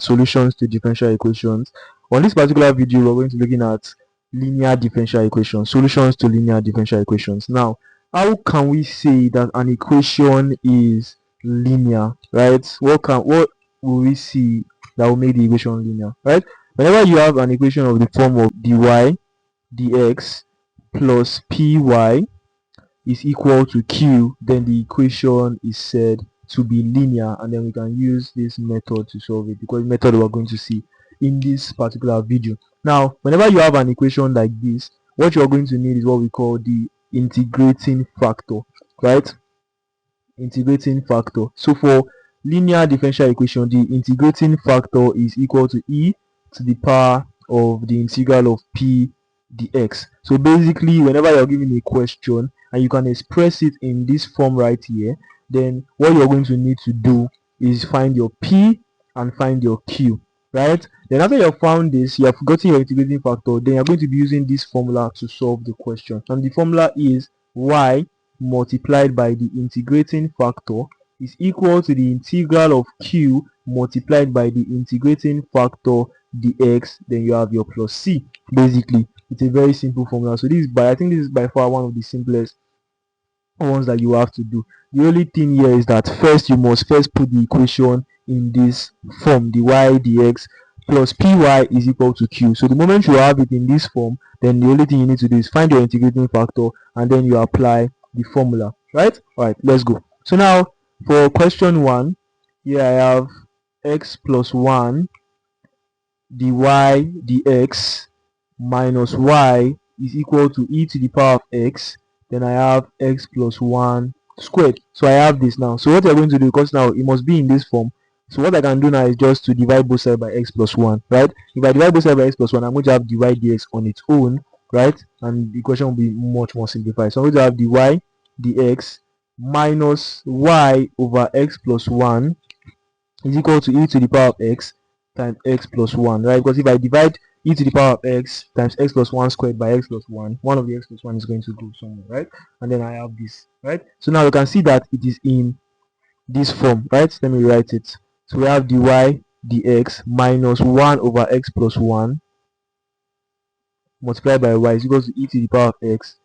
solutions to differential equations. On this particular video, we're going to be looking at linear differential equations, solutions to linear differential equations. Now, how can we say that an equation is linear, right? What will we see that will make the equation linear, right? Whenever you have an equation of the form of dy dx plus py is equal to q, then the equation is said to be linear, and then we can use this method to solve it, because the method we're going to see in this particular video. Now, whenever you have an equation like this, what you're going to need is what we call the integrating factor, right? Integrating factor. So for linear differential equation, the integrating factor is equal to e to the power of the integral of p dx. So basically, whenever you're given a question and you can express it in this form right here, then what you're going to need to do is find your p and find your q, right? Then after you have found this, you have gotten your integrating factor, then you're going to be using this formula to solve the question, and the formula is y multiplied by the integrating factor is equal to the integral of q multiplied by the integrating factor dx. Then you have your plus c. Basically, it's a very simple formula. So I think this is by far one of the simplest ones that you have to do. The only thing here is that first you must put the equation in this form, dy dx plus py is equal to q. So the moment you have it in this form, then the only thing you need to do is find your integrating factor and then you apply the formula, right? All right, let's go. So now for question 1, here I have x plus 1 dy dx minus y is equal to e to the power of x. Then I have x plus 1 squared. So I have this now. So what you're going to do, because now it must be in this form, so what I can do now is just to divide both sides by x plus 1, right? If I divide both sides by x plus 1, I'm going to have dy dx on its own, right? And the equation will be much more simplified. So I'm going to have dy dx minus y over x plus 1 is equal to e to the power of x times x plus 1, right? Because if I divide e to the power of x times x plus 1 squared by x plus 1, one of the x plus 1 is going to go somewhere, right? And then I have this, right? So now you can see that it is in this form, right? Let me write it. So we have dy dx minus 1 over x plus 1 multiplied by y is equal to e to the power of x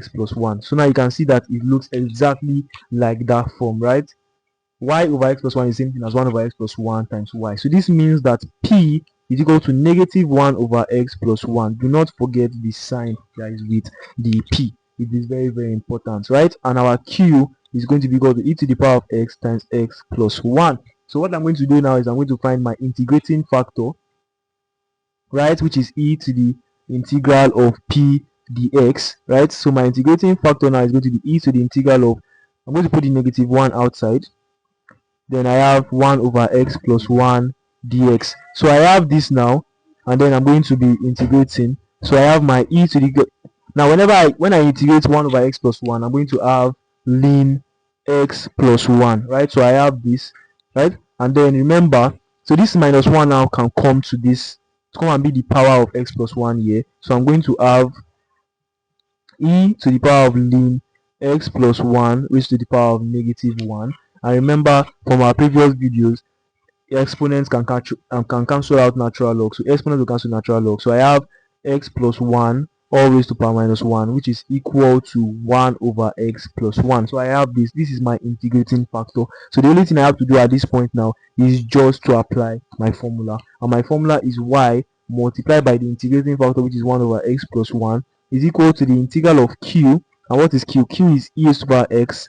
plus 1. So now you can see that it looks exactly like that form, right? Y over x plus 1 is the same thing as 1 over x plus 1 times y. So this means that p is equal to negative 1 over x plus 1. Do not forget the sign that is with the p. It is very, very important, right? And our q is going to be equal to e to the power of x times x plus 1. So what I'm going to do now is I'm going to find my integrating factor, right, which is e to the integral of p dx, right? So my integrating factor now is going to be e to the integral of, I'm going to put the negative 1 outside. Then I have 1 over x plus 1 dx. So I have this now, and then I'm going to be integrating. So I have my e to the, now when I integrate 1 over x plus 1, I'm going to have ln x plus 1, right? So I have this, right? And then remember, so this minus 1 now can come to this, to come and be the power of x plus 1 here. So I'm going to have e to the power of ln x plus 1 raised to the power of negative 1. And remember from our previous videos, exponents can cancel out natural log. So exponents will cancel natural log. So I have x plus 1 all raised to power minus 1, which is equal to 1 over x plus 1. So I have this. This is my integrating factor. So the only thing I have to do at this point now is just to apply my formula. And my formula is y multiplied by the integrating factor, which is 1 over x plus 1, is equal to the integral of q. And what is q? Q is e raised to power x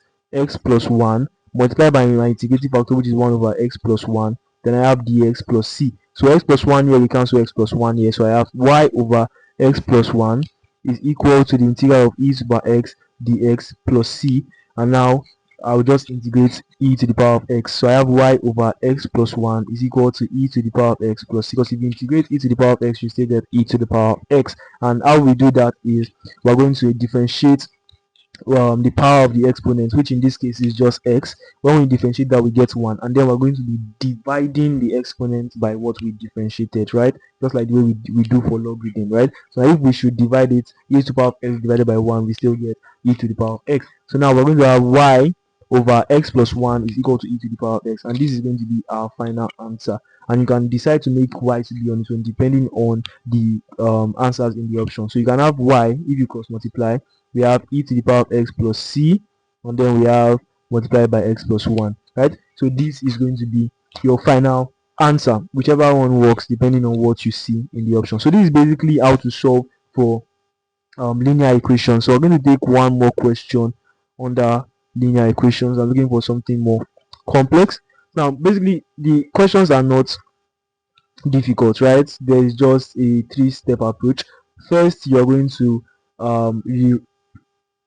plus 1 multiplied by my integrating factor, which is 1 over x plus 1. Then I have dx plus c. So x plus 1 here, we cancel x plus 1 here. So I have y over x plus 1 is equal to the integral of e to the power x dx plus c. And now I'll just integrate e to the power of x. So I have y over x plus 1 is equal to e to the power of x plus c. Because if you integrate e to the power of x, you still get e to the power of x. And how we do that is we're going to differentiate the power of the exponent, which in this case is just x. When we differentiate that, we get 1, and then we're going to be dividing the exponent by what we differentiated, right? Just like the way we do for logarithm, right? So if we should divide it, e to the power of x divided by 1, we still get e to the power of x. So now we're going to have y over x plus 1 is equal to e to the power of x, and this is going to be our final answer. And you can decide to make y to be on its own depending on the answers in the option. So you can have y, if you cross multiply, we have e to the power of x plus c, and then we have multiplied by x plus 1, right? So this is going to be your final answer, whichever one works depending on what you see in the option. So this is basically how to solve for linear equations. So we're going to take one more question under linear equations. I'm looking for something more complex. Now basically the questions are not difficult, right? There is just a three-step approach. First, you're going to you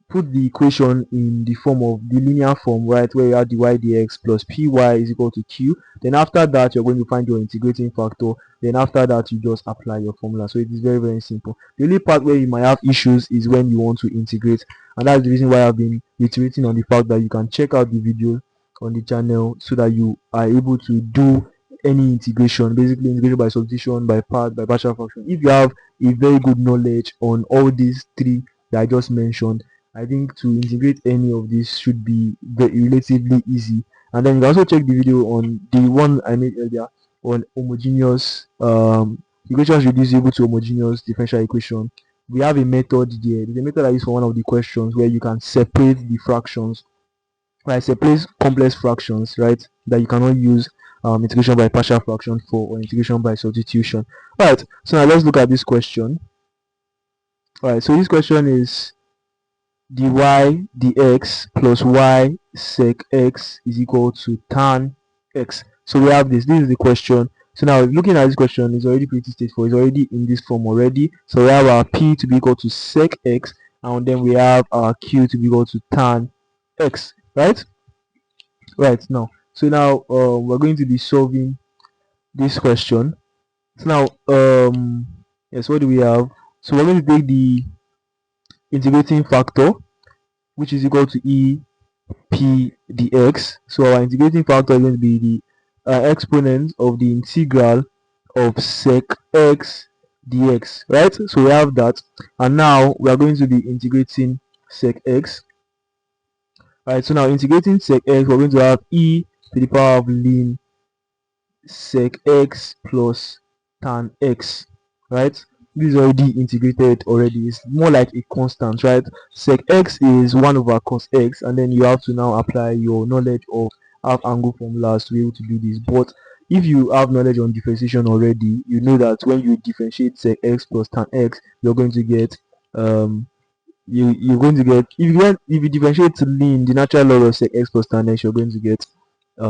put the equation in the form of the linear form, right, where you have dy dx plus py is equal to q. Then after that, you're going to find your integrating factor. Then after that, you just apply your formula. So it is very, very simple. The only part where you might have issues is when you want to integrate, and that's the reason why I've been reiterating on the fact that you can check out the video on the channel so that you are able to do any integration, basically integration by substitution, by part, by partial fraction. If you have a very good knowledge on all these three that I just mentioned, I think to integrate any of these should be relatively easy. And then you can also check the video on the one I made earlier on homogeneous equations reducible to homogeneous differential equation. We have a method there. There's a method I use for one of the questions where you can separate the fractions, right? Separate complex fractions, right? That you cannot use integration by partial fraction for, or integration by substitution. Alright, so now let's look at this question. Alright, so this question is dy dx plus y sec x is equal to tan x. So we have this is the question. So now looking at this question, is already pretty straightforward. It's already in this form already. So we have our p to be equal to sec x, and then we have our q to be equal to tan x, right? Right. Now, so now we're going to be solving this question. So now yes, what do we have? So we're going to take the integrating factor, which is equal to e p dx. So our integrating factor is going to be the exponent of the integral of sec x dx, right? So we have that, and now we are going to be integrating sec x. Right, so now integrating sec x, we're going to have e to the power of ln sec x plus tan x, right? This is already integrated already. It's more like a constant, right? Sec x is 1 over cos x, and then you have to now apply your knowledge of half angle formulas to be able to do this. But if you have knowledge on differentiation already, you know that when you differentiate sec x plus tan x, you're going to get you're going to get, if you differentiate to ln the natural log of sec x plus tan x, you're going to get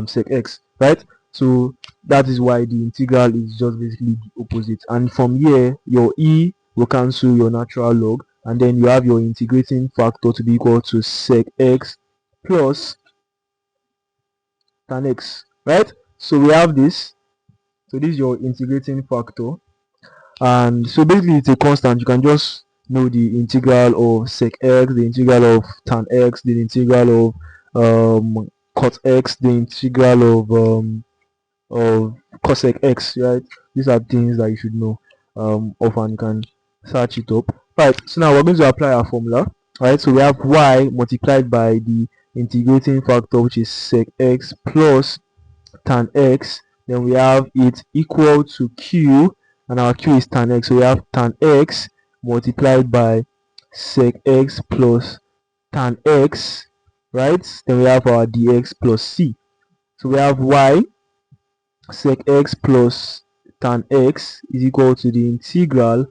sec x, right? So that is why the integral is just basically the opposite, and from here your e will cancel your natural log, and then you have your integrating factor to be equal to sec x plus tan x, right? So we have this. So this is your integrating factor, and so basically it's a constant. You can just know the integral of sec x, the integral of tan x, the integral of cot x, the integral of cosec x, right? These are things that you should know of, and you can search it up. Right, so now we're going to apply our formula. Right, so we have y multiplied by the integrating factor, which is sec x plus tan x. Then we have it equal to q, and our q is tan x. So we have tan x multiplied by sec x plus tan x, right? Then we have our dx plus c. So we have y sec x plus tan x is equal to the integral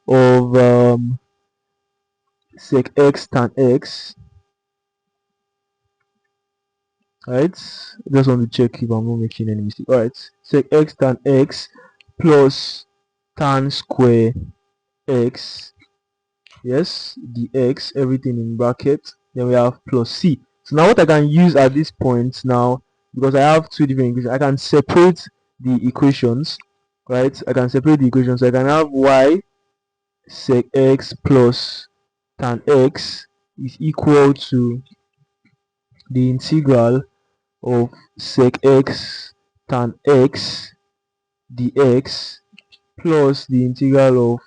of sec x tan x, right? Just want to check if I'm not making any mistake. All right, sec x tan x plus tan square x, yes, dx, everything in bracket. Then we have plus c. So now what I can use at this point now, because I have two different equations, I can separate the equations, right? I can separate the equations. So I can have y sec x plus tan x is equal to the integral of sec x tan x dx plus the integral of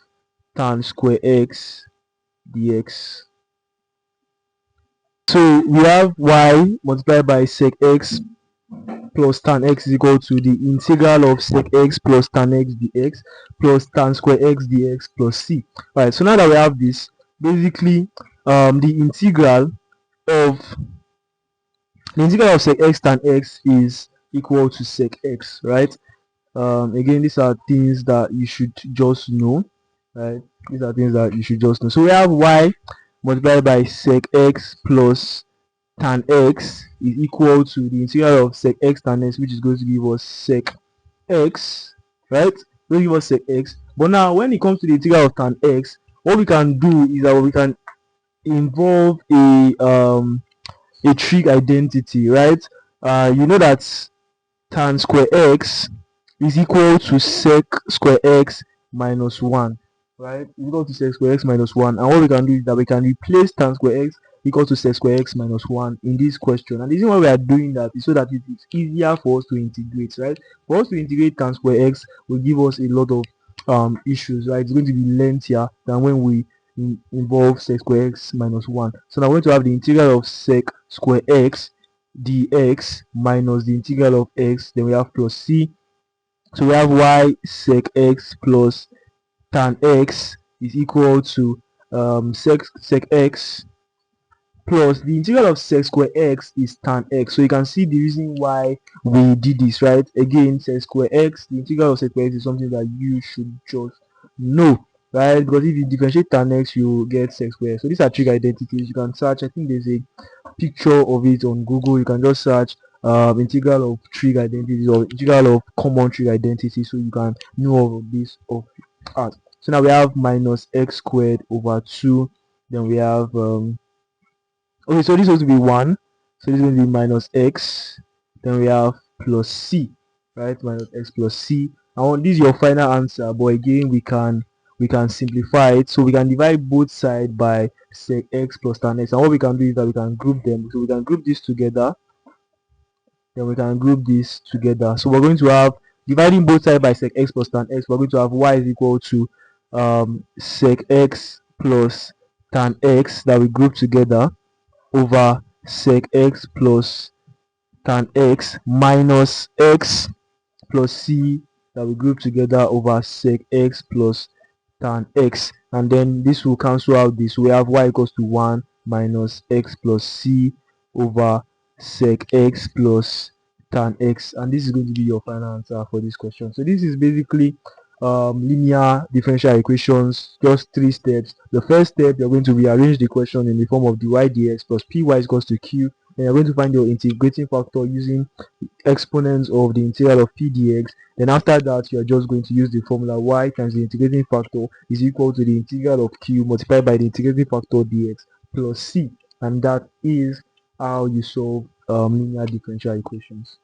tan square x dx. So we have y multiplied by sec x plus tan x is equal to the integral of sec x plus tan x dx plus tan square x dx plus c. Alright, so now that we have this, basically the integral of sec x tan x is equal to sec x, right? Again, these are things that you should just know, right? These are things that you should just know. So we have y multiplied by sec x plus tan x is equal to the integral of sec x tan x, which is going to give us sec x, right? Going to give us sec x. But now, when it comes to the integral of tan x, what we can do is that we can involve a trig identity, right? You know that tan square x is equal to sec square x minus 1, right? Is equal to sec square x minus 1. And what we can do is that we can replace tan square x equal to sec square x minus 1 in this question. And the reason why we are doing that is so that it is easier for us to integrate, right? For us to integrate tan square x will give us a lot of issues, right? It's going to be lengthier than when we involve sec square x minus 1. So now we're going to have the integral of sec square x dx minus the integral of x, then we have plus c. So we have y sec x plus tan x is equal to sec x plus the integral of sec square x is tan x. So you can see the reason why we did this, right? Again, sec square x, the integral of sec square x is something that you should just know, right? Because if you differentiate tan x, you get sec square. So these are trig identities. You can search. I think there's a picture of it on Google. You can just search integral of trig identities or integral of common trig identity, so you can know all of this of art. So now we have minus x squared over 2. Then we have okay, so this is going to be 1. So this is going to be minus x. Then we have plus c, right? Minus x plus c. And this is your final answer, but again we can simplify it. So we can divide both sides by sec x plus tan x. And what we can do is that we can group them. So we can group this together. Then we can group this together. So we're going to have, dividing both sides by sec x plus tan x, we're going to have y is equal to sec x plus tan x that we group together over sec x plus tan x minus x plus c that we group together over sec x plus tan x, and then this will cancel out this. We have y equals to 1 minus x plus c over sec x plus tan x, and this is going to be your final answer for this question. So this is basically linear differential equations, just 3 steps. The first step, you're going to rearrange the question in the form of dy dx plus py is equals to q, and you're going to find your integrating factor using exponents of the integral of p dx. Then after that, you are just going to use the formula y times the integrating factor is equal to the integral of q multiplied by the integrating factor dx plus c, and that is how you solve linear differential equations.